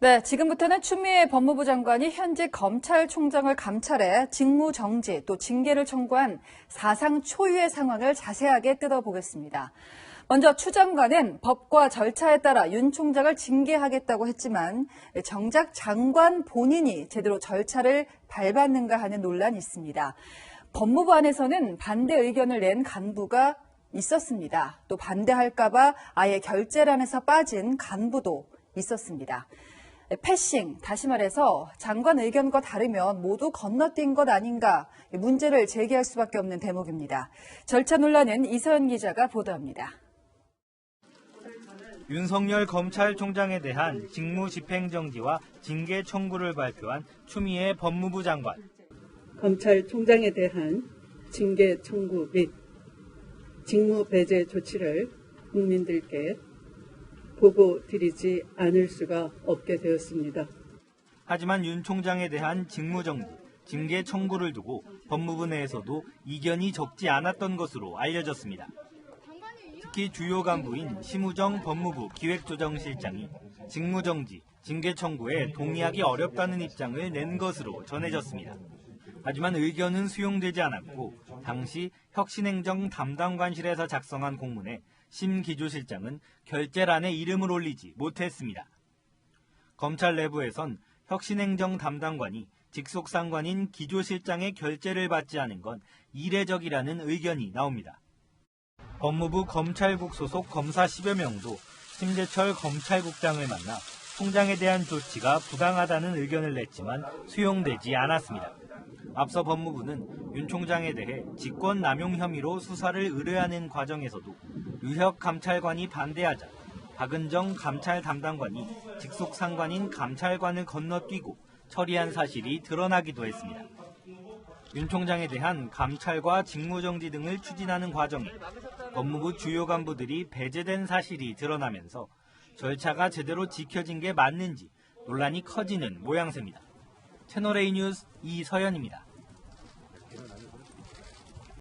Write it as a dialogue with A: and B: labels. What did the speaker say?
A: 네, 지금부터는 추미애 법무부 장관이 현직 검찰총장을 감찰해 직무정지 또 징계를 청구한 사상 초유의 상황을 자세하게 뜯어보겠습니다. 먼저 추 장관은 법과 절차에 따라 윤 총장을 징계하겠다고 했지만 정작 장관 본인이 제대로 절차를 밟았는가 하는 논란이 있습니다. 법무부 안에서는 반대 의견을 낸 간부가 있었습니다. 또 반대할까 봐 아예 결재란에서 빠진 간부도 있었습니다. 패싱, 다시 말해서 장관 의견과 다르면 모두 건너뛴 것 아닌가 문제를 제기할 수밖에 없는 대목입니다. 절차 논란은 이서연 기자가 보도합니다.
B: 윤석열 검찰총장에 대한 직무집행정지와 징계 청구를 발표한 추미애 법무부 장관.
C: 검찰총장에 대한 징계 청구 및 직무 배제 조치를 국민들께 보고드리지 않을 수가 없게 되었습니다.
B: 하지만 윤 총장에 대한 직무정지, 징계 청구를 두고 법무부 내에서도 이견이 적지 않았던 것으로 알려졌습니다. 특히 주요 간부인 심우정 법무부 기획조정실장이 직무정지, 징계 청구에 동의하기 어렵다는 입장을 낸 것으로 전해졌습니다. 하지만 의견은 수용되지 않았고 당시 혁신행정 담당관실에서 작성한 공문에 심 기조실장은 결재란에 이름을 올리지 못했습니다. 검찰 내부에선 혁신행정 담당관이 직속 상관인 기조실장의 결재를 받지 않은 건 이례적이라는 의견이 나옵니다. 법무부 검찰국 소속 검사 10여 명도 심재철 검찰국장을 만나 총장에 대한 조치가 부당하다는 의견을 냈지만 수용되지 않았습니다. 앞서 법무부는 윤 총장에 대해 직권남용 혐의로 수사를 의뢰하는 과정에서도 유혁 감찰관이 반대하자 박은정 감찰 담당관이 직속 상관인 감찰관을 건너뛰고 처리한 사실이 드러나기도 했습니다. 윤 총장에 대한 감찰과 직무정지 등을 추진하는 과정에 법무부 주요 간부들이 배제된 사실이 드러나면서 절차가 제대로 지켜진 게 맞는지 논란이 커지는 모양새입니다. 채널A 뉴스 이서연입니다.